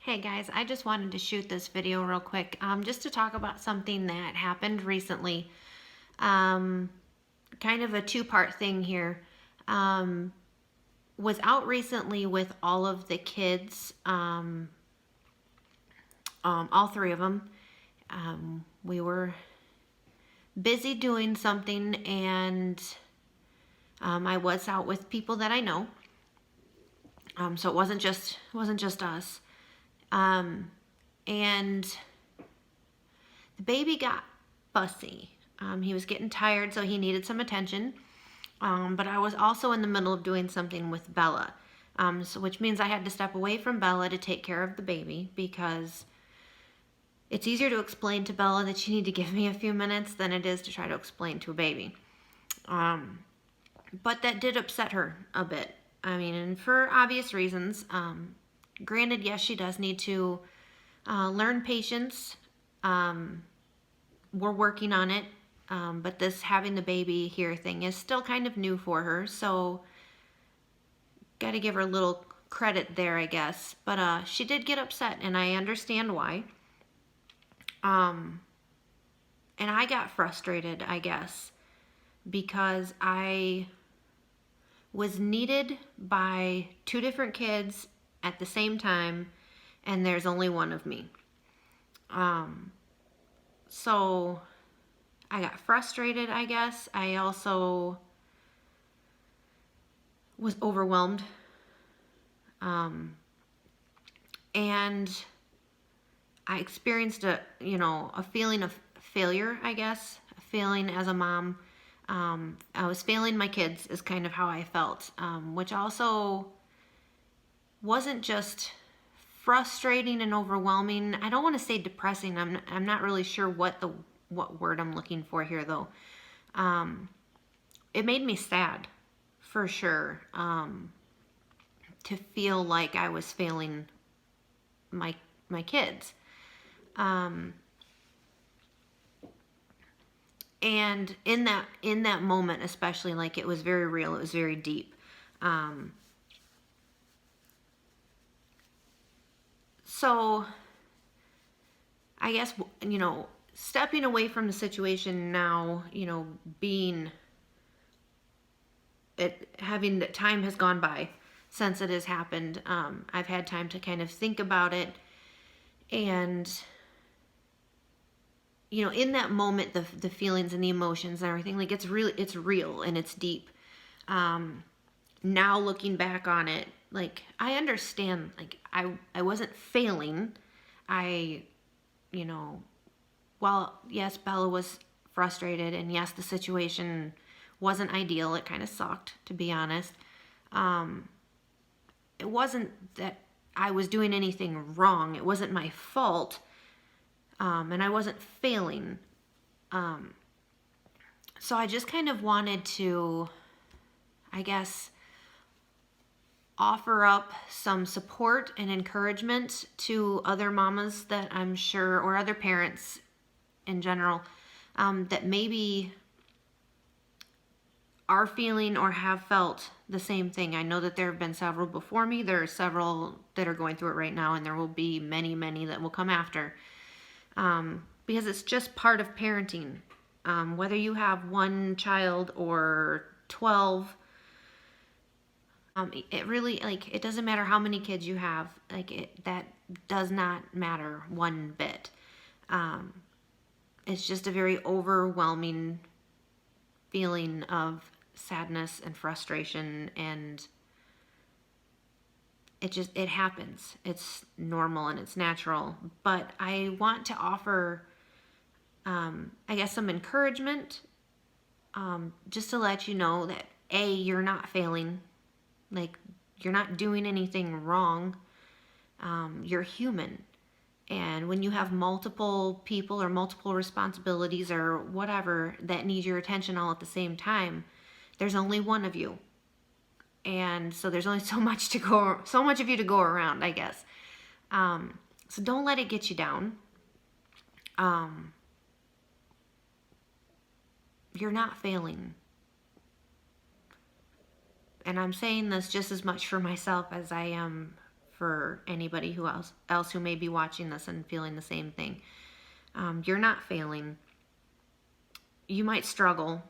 Hey guys, I just wanted to shoot this video real quick, just to talk about something that happened recently. Um, Kind of a two-part thing here. Um, was out recently with all of the kids, all three of them. We were busy doing something, and I was out with people that I know. So it wasn't just us. And the baby got fussy. He was getting tired, so he needed some attention. But I was also in the middle of doing something with Bella, which means I had to step away from Bella to take care of the baby, because it's easier to explain to Bella that you need to give me a few minutes than it is to try to explain to a baby. But that did upset her a bit. I mean, and for obvious reasons. Granted, yes, she does need to learn patience. We're working on it. But this having the baby here thing is still kind of new for her, so got to give her a little credit there, I guess. But she did get upset, and I understand why. And I got frustrated, I guess, because I was needed by two different kids at the same time, and there's only one of me. So I got frustrated, I guess. I also was overwhelmed. And I experienced a feeling of failure, I guess. A feeling as a mom. I was failing my kids is kind of how I felt, which also wasn't just frustrating and overwhelming. I don't want to say depressing. I'm not really sure what word I'm looking for here, though. It made me sad, for sure, to feel like I was failing my kids. And in that moment, especially, like, it was very real. It was very deep. So I guess, stepping away from the situation now, being having the time has gone by since it has happened. I've had time to kind of think about it, and in that moment, the feelings and the emotions and everything, like, it's real and it's deep. Now looking back on it, like, I understand, like, I wasn't failing. I, while yes, Bella was frustrated, and yes, the situation wasn't ideal. It kind of sucked, to be honest. It wasn't that I was doing anything wrong. It wasn't my fault. And I wasn't failing. So I just kind of wanted to, I guess, offer up some support and encouragement to other mamas that I'm sure, or other parents in general, that maybe are feeling or have felt the same thing. I know that there have been several before me. There are several that are going through it right now, and there will be many, many that will come after. Because it's just part of parenting. Whether you have one child or 12, it really, like, it doesn't matter how many kids you have. Like, that does not matter one bit. It's just a very overwhelming feeling of sadness and frustration, and it happens. It's normal and it's natural. But I want to offer, I guess, some encouragement, just to let you know that, A, you're not failing. Like, you're not doing anything wrong. You're human. And when you have multiple people or multiple responsibilities or whatever that need your attention all at the same time, there's only one of you. And so there's only so much of you to go around, I guess. So don't let it get you down. You're not failing. And I'm saying this just as much for myself as I am for anybody else who may be watching this and feeling the same thing. You're not failing. You might struggle.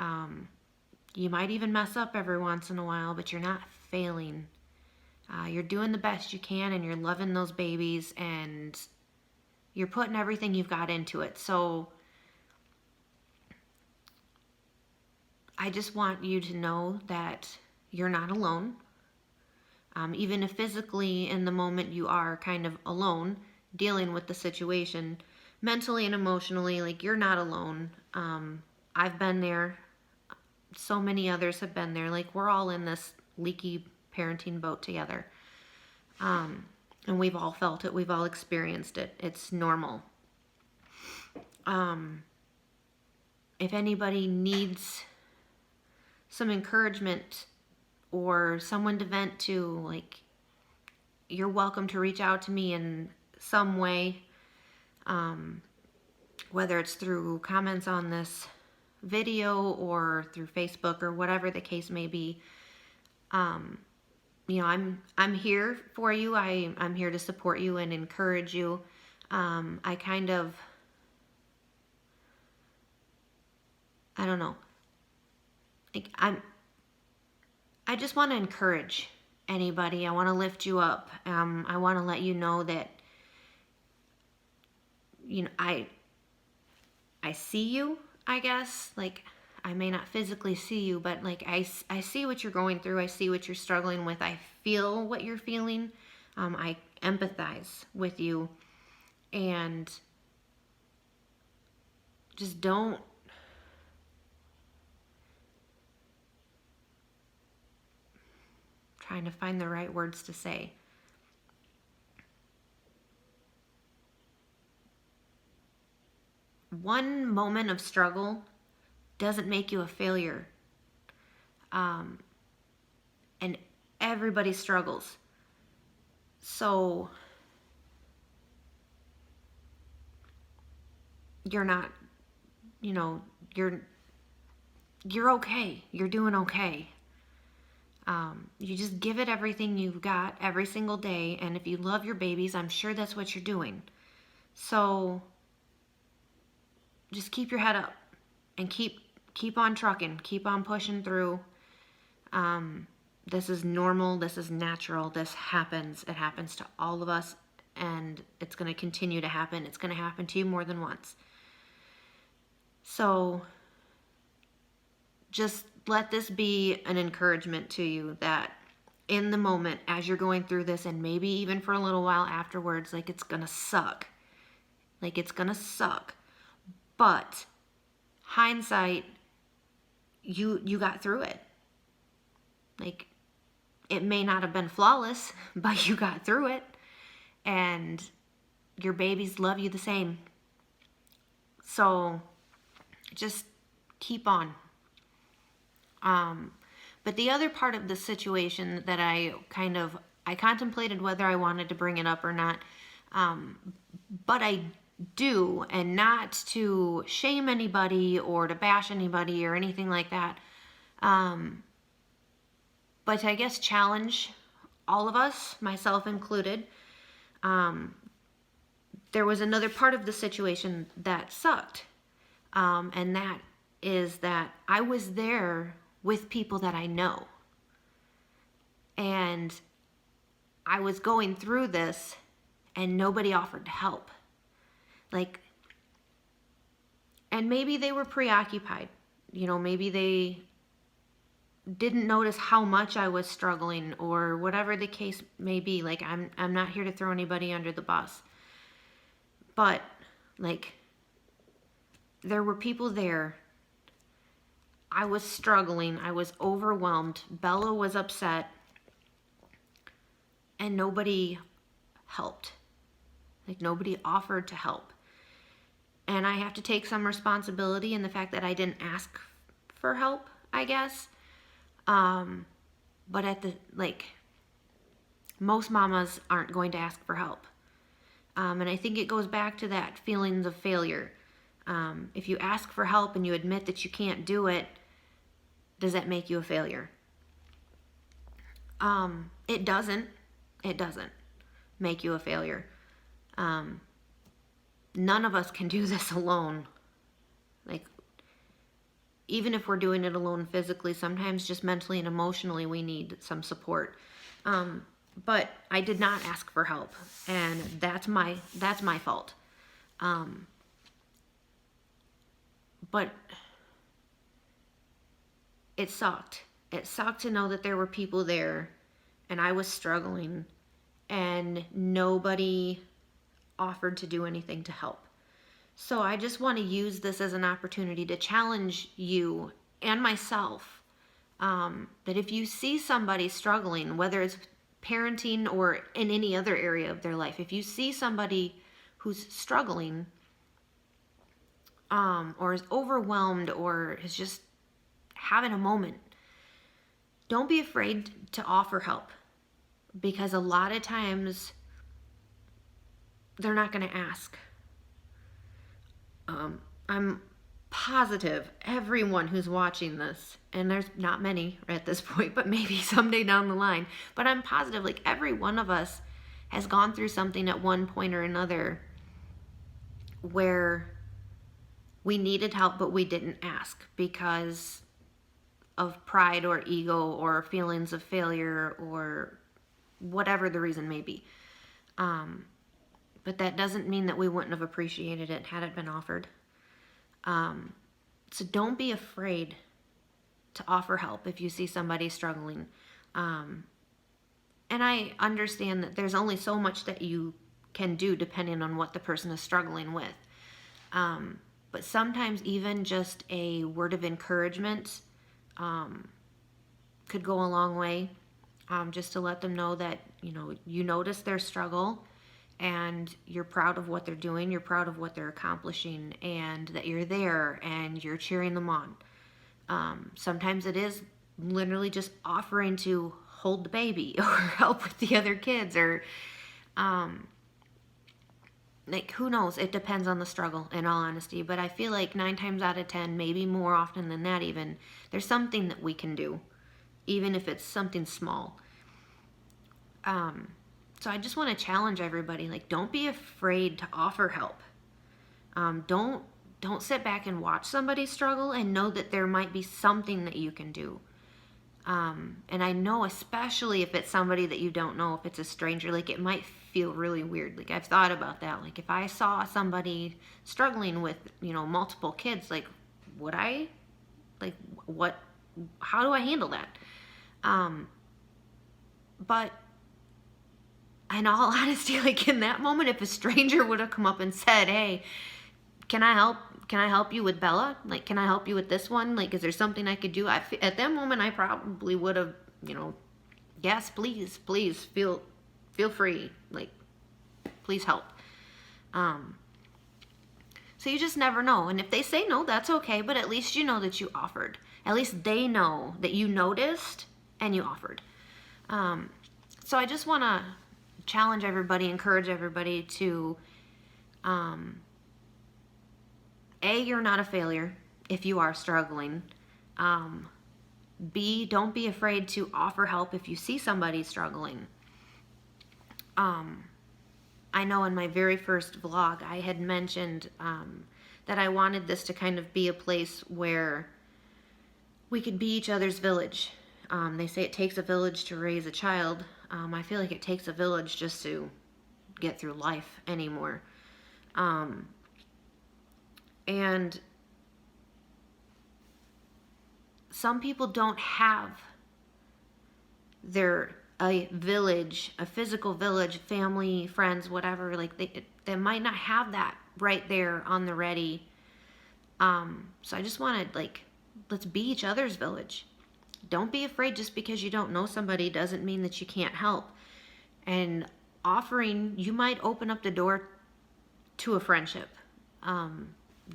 You might even mess up every once in a while, but you're not failing. You're doing the best you can, and you're loving those babies, and you're putting everything you've got into it. So I just want you to know that you're not alone. Even if physically in the moment you are kind of alone dealing with the situation, mentally and emotionally, like, you're not alone. I've been there. So many others have been there. Like, we're all in this leaky parenting boat together. And we've all felt it. We've all experienced it. It's normal. If anybody needs some encouragement or someone to vent to, like, you're welcome to reach out to me in some way, whether it's through comments on this video or through Facebook or whatever the case may be. You know, I'm here for you. I'm here to support you and encourage you. I don't know. Like, I just want to encourage anybody. I want to lift you up. I want to let you know that, you know, I see you, I guess. Like, I may not physically see you, but, like, I see what you're going through. I see what you're struggling with. I feel what you're feeling. I empathize with you. And just don't trying to find the right words to say. One moment of struggle doesn't make you a failure. And everybody struggles. So you're not, you know, you're okay. You're doing okay. You just give it everything you've got every single day. And if you love your babies, I'm sure that's what you're doing. So just keep your head up and keep on trucking, keep on pushing through. This is normal. This is natural. This happens. It happens to all of us, and it's going to continue to happen. It's going to happen to you more than once. So just let this be an encouragement to you that in the moment, as you're going through this, and maybe even for a little while afterwards, like, it's going to suck. Like, it's going to suck. But hindsight, you got through it. Like, it may not have been flawless, but you got through it. And your babies love you the same. So just keep on. But the other part of the situation that I contemplated whether I wanted to bring it up or not. But I do, and not to shame anybody or to bash anybody or anything like that. But I guess challenge all of us, myself included. There was another part of the situation that sucked. And that is that I was there with people that I know. And I was going through this and nobody offered to help. Like, and maybe they were preoccupied. You know, maybe they didn't notice how much I was struggling or whatever the case may be. Like, I'm not here to throw anybody under the bus. But, like, there were people there. I was struggling. I was overwhelmed. Bella was upset. And nobody helped. Like, nobody offered to help. And I have to take some responsibility in the fact that I didn't ask for help, I guess. But most mamas aren't going to ask for help. And I think it goes back to that feelings of failure. If you ask for help and you admit that you can't do it, does that make you a failure? It doesn't make you a failure. None of us can do this alone. Like, even if we're doing it alone physically, sometimes just mentally and emotionally we need some support. But I did not ask for help, and that's my fault. But it sucked. It sucked to know that there were people there and I was struggling and nobody offered to do anything to help. So I just want to use this as an opportunity to challenge you and myself, that if you see somebody struggling, whether it's parenting or in any other area of their life, if you see somebody who's struggling, or is overwhelmed or is just having a moment, don't be afraid to offer help, because a lot of times they're not going to ask. I'm positive everyone who's watching this, and there's not many at this point, but maybe someday down the line, but I'm positive like every one of us has gone through something at one point or another where we needed help but we didn't ask because of pride or ego or feelings of failure or whatever the reason may be. But that doesn't mean that we wouldn't have appreciated it had it been offered. So don't be afraid to offer help if you see somebody struggling. And I understand that there's only so much that you can do depending on what the person is struggling with. But sometimes even just a word of encouragement could go a long way, just to let them know that, you notice their struggle and you're proud of what they're doing, you're proud of what they're accomplishing, and that you're there and you're cheering them on. Sometimes it is literally just offering to hold the baby or help with the other kids, or like, who knows? It depends on the struggle, in all honesty. But I feel like 9 times out of 10, maybe more often than that even, there's something that we can do, even if it's something small. So I just want to challenge everybody, like, don't be afraid to offer help. Don't sit back and watch somebody struggle, and know that there might be something that you can do. And I know, especially if it's somebody that you don't know, if it's a stranger, like, it might feel really weird. Like, I've thought about that. Like, if I saw somebody struggling with, multiple kids, like, would I, like, how do I handle that? But in all honesty, like, in that moment, if a stranger would have come up and said, hey, can I help you with Bella? Like, can I help you with this one? Like, is there something I could do? At that moment, I probably would have, yes, please, feel free. Like, please help. So you just never know. And if they say no, that's okay. But at least you know that you offered. At least they know that you noticed and you offered. So I just want to challenge everybody, encourage everybody to, you're not a failure if you are struggling. B, don't be afraid to offer help if you see somebody struggling. I know in my very first vlog, I had mentioned that I wanted this to kind of be a place where we could be each other's village. They say it takes a village to raise a child. I feel like it takes a village just to get through life anymore. And some people don't have a village, a physical village, family, friends, whatever. Like, they might not have that right there on the ready. So I just wanted, like, let's be each other's village. Don't be afraid. Just because you don't know somebody doesn't mean that you can't help. And offering, you might open up the door to a friendship.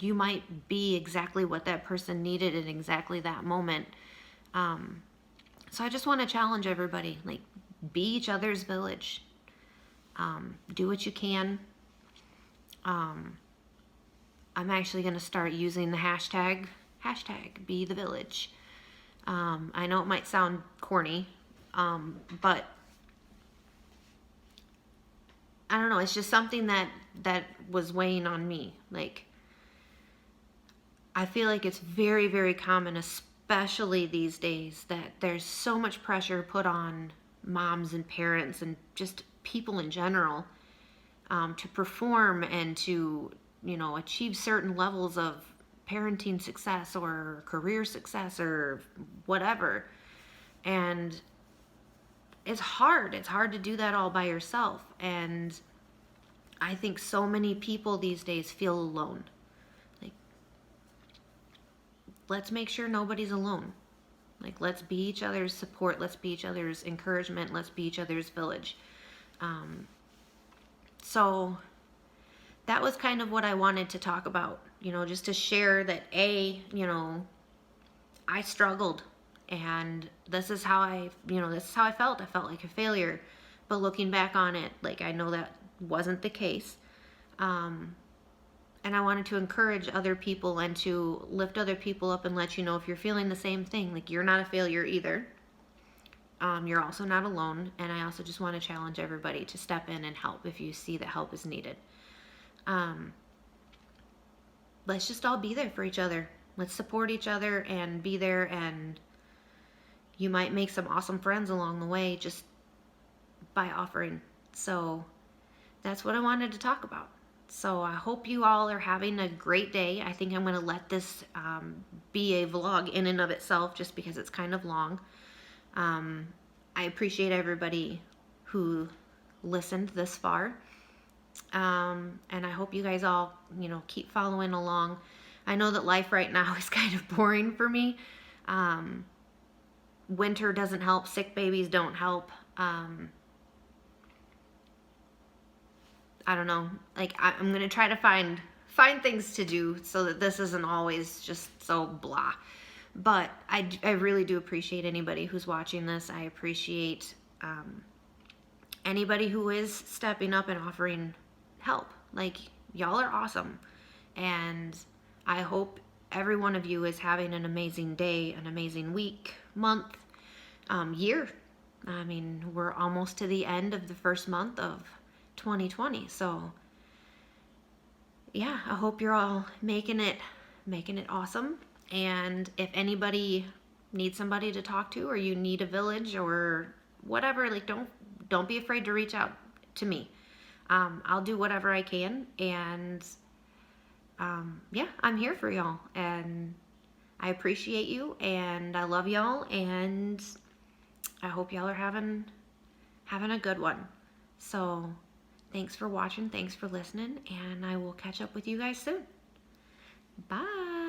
You might be exactly what that person needed in exactly that moment. So I just want to challenge everybody, like, be each other's village. Do what you can. I'm actually going to start using the hashtag be the village. I know it might sound corny, But I don't know, it's just something that was weighing on me. Like, I feel like it's very, very common, especially these days, that there's so much pressure put on moms and parents and just people in general, to perform and to, achieve certain levels of parenting success or career success or whatever. And it's hard. It's hard to do that all by yourself. And I think so many people these days feel alone. Like, let's make sure nobody's alone. Like, let's be each other's support. Let's be each other's encouragement. Let's be each other's village. So that was kind of what I wanted to talk about, just to share that I struggled, and this is how I felt. I felt like a failure, but looking back on it, like, I know that wasn't the case. And I wanted to encourage other people and to lift other people up and let you know, if you're feeling the same thing, like, you're not a failure either. You're also not alone. And I also just want to challenge everybody to step in and help if you see that help is needed. Let's just all be there for each other. Let's support each other and be there, and you might make some awesome friends along the way just by offering. So that's what I wanted to talk about. So I hope you all are having a great day. I think I'm going to let this be a vlog in and of itself, just because it's kind of long. I appreciate everybody who listened this far. And I hope you guys all, keep following along. I know that life right now is kind of boring for me. Winter doesn't help. Sick babies don't help. I don't know. Like, I'm going to try to find things to do so that this isn't always just so blah. But I really do appreciate anybody who's watching this. I appreciate anybody who is stepping up and offering help. Like, y'all are awesome. And I hope every one of you is having an amazing day, an amazing week, month, year. I mean, we're almost to the end of the first month of 2020. So yeah, I hope you're all making it awesome. And if anybody needs somebody to talk to, or you need a village or whatever, like, don't be afraid to reach out to me. I'll do whatever I can. And yeah, I'm here for y'all, and I appreciate you, and I love y'all, and I hope y'all are having a good one. So thanks for watching, thanks for listening, and I will catch up with you guys soon. Bye.